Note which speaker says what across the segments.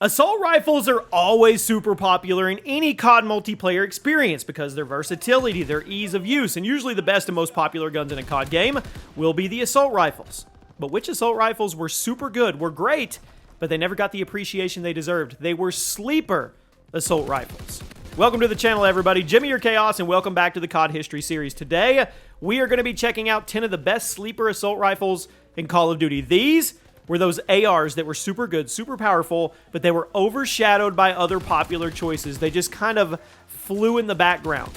Speaker 1: Assault rifles are always super popular in any COD multiplayer experience because their versatility, their ease of use, and usually the best and most popular guns in a COD game will be the assault rifles. But which assault rifles were super good, were great, but they never got the appreciation they deserved? They were sleeper assault rifles. Welcome to the channel, everybody. Jimmy or Chaos, and welcome back to the COD History Series. Today, we are going to be checking out 10 of the best sleeper assault rifles in Call of Duty. These were those ARs that were super good, super powerful, but they were overshadowed by other popular choices. They just kind of flew in the background.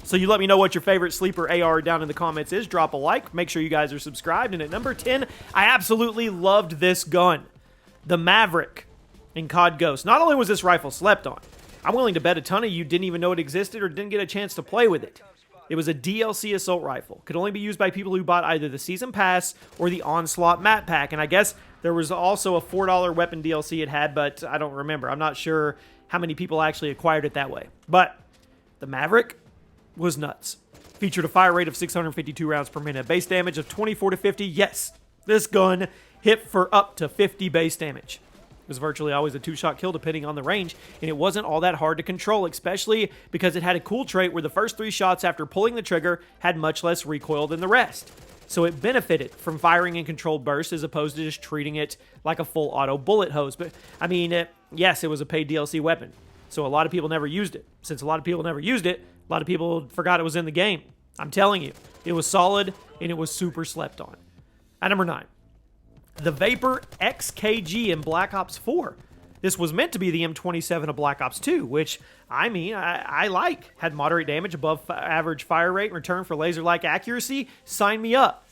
Speaker 1: So you let me know what your favorite sleeper AR down in the comments is. Drop a like. Make sure you guys are subscribed. And at number 10, I absolutely loved this gun. The Maverick in COD Ghost. Not only was this rifle slept on, I'm willing to bet a ton of you didn't even know it existed or didn't get a chance to play with it. It was a DLC assault rifle. Could only be used by people who bought either the Season Pass or the Onslaught map pack. And I guess there was also a $4 weapon DLC it had, but I don't remember. I'm not sure how many people actually acquired it that way. But the Maverick was nuts. Featured a fire rate of 652 rounds per minute. Base damage of 24 to 50. Yes, this gun hit for up to 50 base damage. It was virtually always a two-shot kill depending on the range, and it wasn't all that hard to control, especially because it had a cool trait where the first 3 shots after pulling the trigger had much less recoil than the rest. So it benefited from firing in controlled bursts as opposed to just treating it like a full auto bullet hose. But, I mean, yes, it was a paid DLC weapon, so a lot of people never used it. Since a lot of people never used it, a lot of people forgot it was in the game. I'm telling you, it was solid, and it was super slept on. At number 9. The Vapor XKG in Black Ops 4. This was meant to be the M27 of Black Ops 2, which, I mean, I like. Had moderate damage, above average fire rate, in return for laser-like accuracy. Sign me up.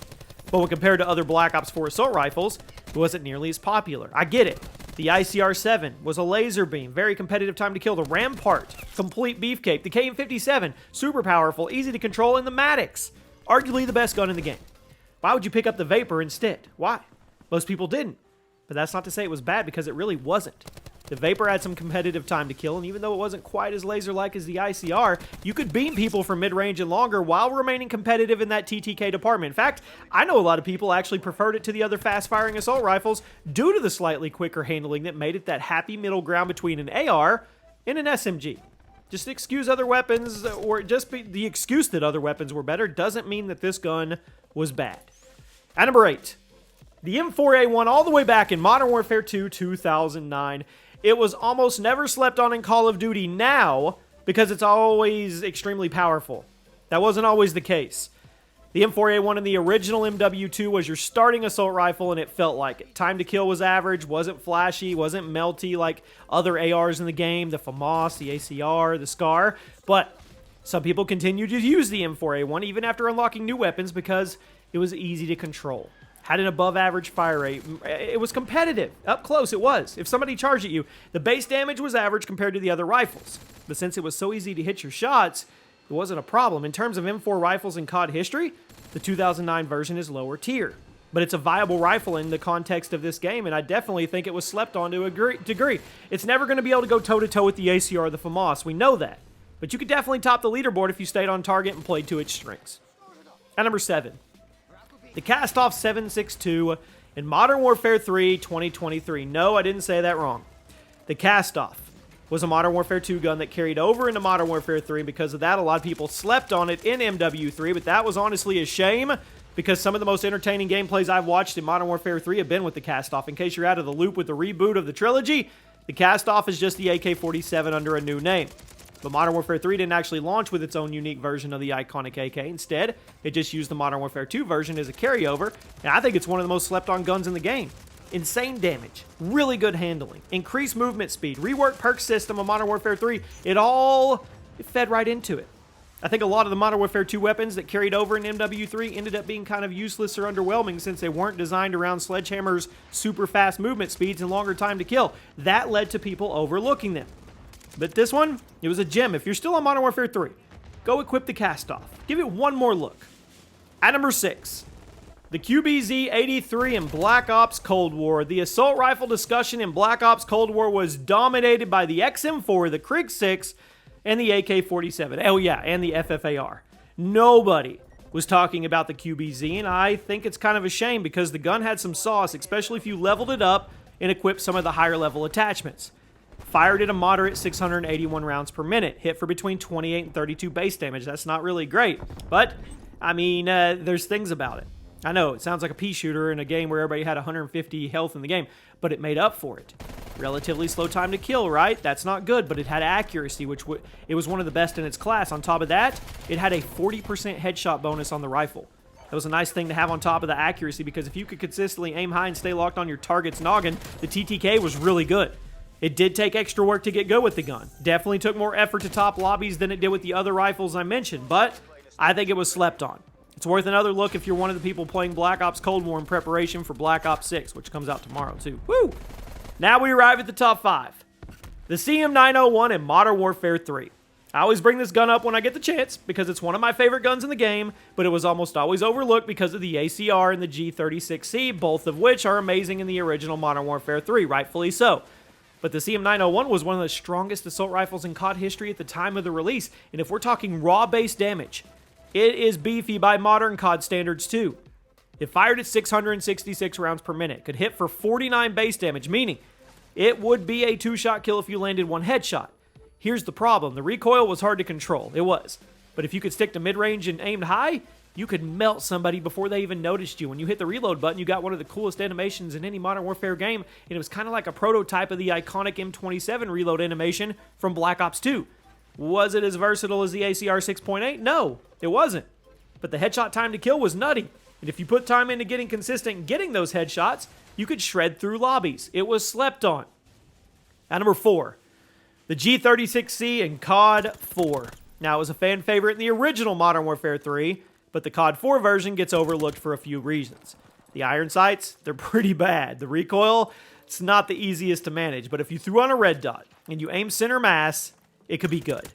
Speaker 1: But when compared to other Black Ops 4 assault rifles, it wasn't nearly as popular. I get it. The ICR-7 was a laser beam, very competitive time to kill. The Rampart, complete beefcake. The KM57, super powerful, easy to control. And the Maddox, arguably the best gun in the game. Why would you pick up the Vapor instead? Why? Most people didn't, but that's not to say it was bad because it really wasn't. The Vapor had some competitive time to kill, and even though it wasn't quite as laser-like as the ICR, you could beam people from mid-range and longer while remaining competitive in that TTK department. In fact, I know a lot of people actually preferred it to the other fast-firing assault rifles due to the slightly quicker handling that made it that happy middle ground between an AR and an SMG. Just excuse other weapons, or just the excuse that other weapons were better doesn't mean that this gun was bad. At number 8. The M4A1 all the way back in Modern Warfare 2 2009. It was almost never slept on in Call of Duty now because it's always extremely powerful. That wasn't always the case. The M4A1 in the original MW2 was your starting assault rifle, and it felt like it. Time to kill was average, wasn't flashy, wasn't melty like other ARs in the game, the FAMAS, the ACR, the SCAR, but some people continued to use the M4A1 even after unlocking new weapons because it was easy to control. Had an above average fire rate. It was competitive. Up close, it was. If somebody charged at you, the base damage was average compared to the other rifles. But since it was so easy to hit your shots, it wasn't a problem. In terms of M4 rifles in COD history, the 2009 version is lower tier. But it's a viable rifle in the context of this game, and I definitely think it was slept on to a degree. It's never going to be able to go toe-to-toe with the ACR or the FAMAS. We know that. But you could definitely top the leaderboard if you stayed on target and played to its strengths. At number 7. The Castoff 7.62 in Modern Warfare 3 2023. No, I didn't say that wrong. The Castoff was a Modern Warfare 2 gun that carried over into Modern Warfare 3, and because of that, a lot of people slept on it in MW3, but that was honestly a shame because some of the most entertaining gameplays I've watched in Modern Warfare 3 have been with the Castoff. In case you're out of the loop with the reboot of the trilogy, the Castoff is just the AK-47 under a new name. But Modern Warfare 3 didn't actually launch with its own unique version of the iconic AK. Instead, it just used the Modern Warfare 2 version as a carryover, and I think it's one of the most slept-on guns in the game. Insane damage, really good handling, increased movement speed, reworked perk system of Modern Warfare 3, it all fed right into it. I think a lot of the Modern Warfare 2 weapons that carried over in MW3 ended up being kind of useless or underwhelming since they weren't designed around Sledgehammer's super fast movement speeds and longer time to kill. That led to people overlooking them. But this one, it was a gem. If you're still on Modern Warfare 3, go equip the Castoff. Give it one more look. At number 6, the QBZ-83 in Black Ops Cold War. The assault rifle discussion in Black Ops Cold War was dominated by the XM4, the Krig 6, and the AK-47. Oh yeah, and the FFAR. Nobody was talking about the QBZ, and I think it's kind of a shame because the gun had some sauce, especially if you leveled it up and equipped some of the higher level attachments. Fired at a moderate 681 rounds per minute. Hit for between 28 and 32 base damage. That's not really great. But, I mean, there's things about it. I know, it sounds like a pea shooter in a game where everybody had 150 health in the game, but it made up for it. Relatively slow time to kill, right? That's not good, but it had accuracy, which it was one of the best in its class. On top of that, it had a 40% headshot bonus on the rifle. That was a nice thing to have on top of the accuracy, because if you could consistently aim high and stay locked on your target's noggin, the TTK was really good. It did take extra work to get good with the gun. Definitely took more effort to top lobbies than it did with the other rifles I mentioned, but I think it was slept on. It's worth another look if you're one of the people playing Black Ops Cold War in preparation for Black Ops 6, which comes out tomorrow too. Woo! Now we arrive at the top 5. The CM901 in Modern Warfare 3. I always bring this gun up when I get the chance because it's one of my favorite guns in the game, but it was almost always overlooked because of the ACR and the G36C, both of which are amazing in the original Modern Warfare 3, rightfully so. But the CM901 was one of the strongest assault rifles in COD history at the time of the release, and if we're talking raw base damage, it is beefy by modern COD standards too. It fired at 666 rounds per minute, could hit for 49 base damage, meaning it would be a 2-shot kill if you landed one headshot. Here's the problem, the recoil was hard to control, it was. But if you could stick to mid-range and aimed high, you could melt somebody before they even noticed you. When you hit the reload button, you got one of the coolest animations in any Modern Warfare game, and it was kind of like a prototype of the iconic M27 reload animation from Black Ops 2. Was it as versatile as the ACR 6.8? No, it wasn't. But the headshot time to kill was nutty. And if you put time into getting consistent and getting those headshots, you could shred through lobbies. It was slept on. At number 4, the G36C in COD 4. Now, it was a fan favorite in the original Modern Warfare 3, but the COD 4 version gets overlooked for a few reasons. The iron sights, they're pretty bad. The recoil, it's not the easiest to manage, but if you threw on a red dot and you aim center mass, it could be good.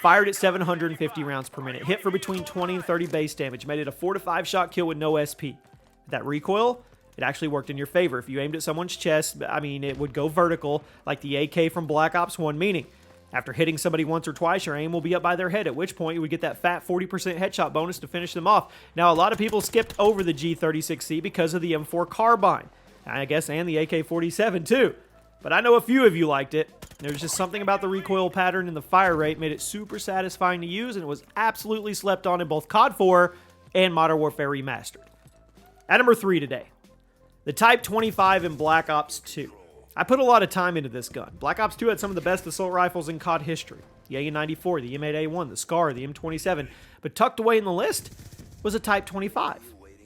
Speaker 1: Fired at 750 rounds per minute. Hit for between 20 and 30 base damage. Made it a 4 to 5 shot kill with no SP. That recoil, it actually worked in your favor. If you aimed at someone's chest, I mean, it would go vertical like the AK from Black Ops 1, meaning after hitting somebody once or twice, your aim will be up by their head, at which point you would get that fat 40% headshot bonus to finish them off. Now, a lot of people skipped over the G36C because of the M4 carbine, I guess, and the AK-47 too. But I know a few of you liked it. There's just something about the recoil pattern and the fire rate made it super satisfying to use, and it was absolutely slept on in both COD 4 and Modern Warfare Remastered. At number 3 today, the Type 25 in Black Ops 2. I put a lot of time into this gun. Black Ops 2 had some of the best assault rifles in COD history. The AN-94, the M8A1, the SCAR, the M27. But tucked away in the list was a Type 25.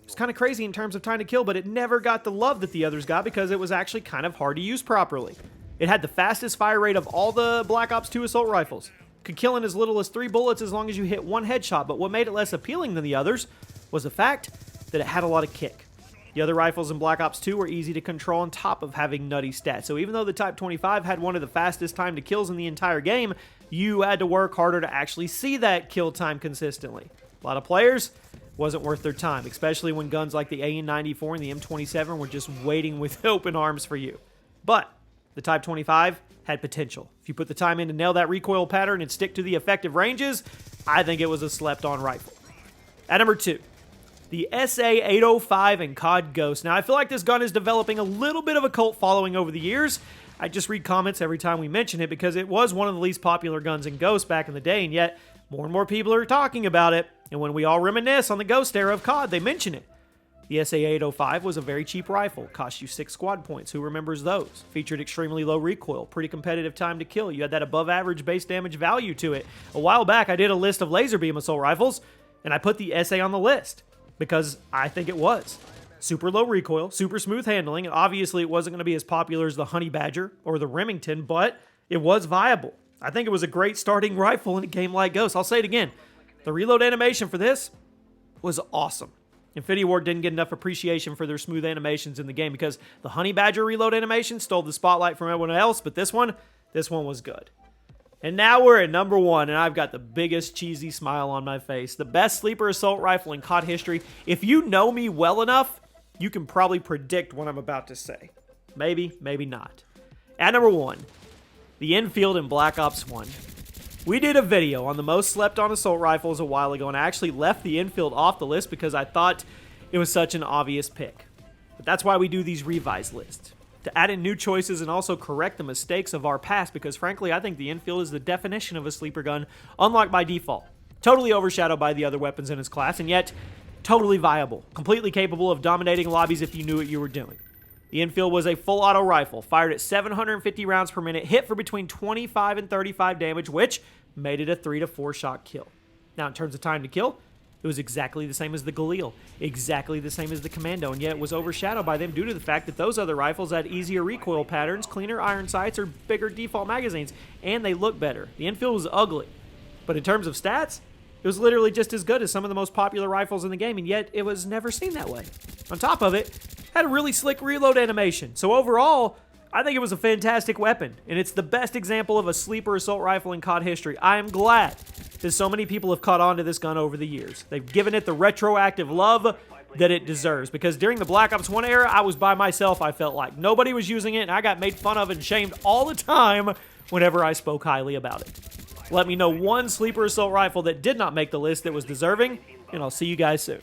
Speaker 1: It's kind of crazy in terms of time to kill, but it never got the love that the others got because it was actually kind of hard to use properly. It had the fastest fire rate of all the Black Ops 2 assault rifles. Could kill in as little as 3 bullets as long as you hit one headshot, but what made it less appealing than the others was the fact that it had a lot of kick. The other rifles in Black Ops 2 were easy to control on top of having nutty stats. So even though the Type 25 had one of the fastest time to kills in the entire game, you had to work harder to actually see that kill time consistently. A lot of players, wasn't worth their time, especially when guns like the AN-94 and the M27 were just waiting with open arms for you. But the Type 25 had potential. If you put the time in to nail that recoil pattern and stick to the effective ranges, I think it was a slept-on rifle. At number 2, the SA-805 in COD Ghost. Now, I feel like this gun is developing a little bit of a cult following over the years. I just read comments every time we mention it because it was one of the least popular guns in Ghost back in the day, and yet more and more people are talking about it. And when we all reminisce on the Ghost era of COD, they mention it. The SA-805 was a very cheap rifle, cost you 6 squad points, who remembers those? Featured extremely low recoil, pretty competitive time to kill, you had that above average base damage value to it. A while back I did a list of laser beam assault rifles, and I put the SA on the list, because I think it was. Super low recoil, super smooth handling, and obviously it wasn't going to be as popular as the Honey Badger or the Remington, but it was viable. I think it was a great starting rifle in a game like Ghost. I'll say it again, the reload animation for this was awesome. Infinity Ward didn't get enough appreciation for their smooth animations in the game because the Honey Badger reload animation stole the spotlight from everyone else, but this one was good. And now we're at number 1, and I've got the biggest cheesy smile on my face. The best sleeper assault rifle in COD history. If you know me well enough, you can probably predict what I'm about to say. Maybe, maybe not. At number 1, the Enfield in Black Ops 1. We did a video on the most slept on assault rifles a while ago, and I actually left the Enfield off the list because I thought it was such an obvious pick. But that's why we do these revised lists. to add in new choices and also correct the mistakes of our past, because frankly, I think the Enfield is the definition of a sleeper gun, unlocked by default. Totally overshadowed by the other weapons in its class, and yet totally viable, completely capable of dominating lobbies if you knew what you were doing. The Enfield was a full auto rifle, fired at 750 rounds per minute, hit for between 25 and 35 damage, which made it a 3 to 4 shot kill. Now, in terms of time to kill, it was exactly the same as the Galil, exactly the same as the Commando, and yet it was overshadowed by them due to the fact that those other rifles had easier recoil patterns, cleaner iron sights, or bigger default magazines, and they looked better. The Enfield was ugly, but in terms of stats, it was literally just as good as some of the most popular rifles in the game, and yet it was never seen that way. On top of it, had a really slick reload animation. So overall, I think it was a fantastic weapon, and it's the best example of a sleeper assault rifle in COD history. I am glad that so many people have caught on to this gun over the years. They've given it the retroactive love that it deserves, because during the Black Ops 1 era, I was by myself, I felt like. Nobody was using it, and I got made fun of and shamed all the time whenever I spoke highly about it. Let me know one sleeper assault rifle that did not make the list that was deserving, and I'll see you guys soon.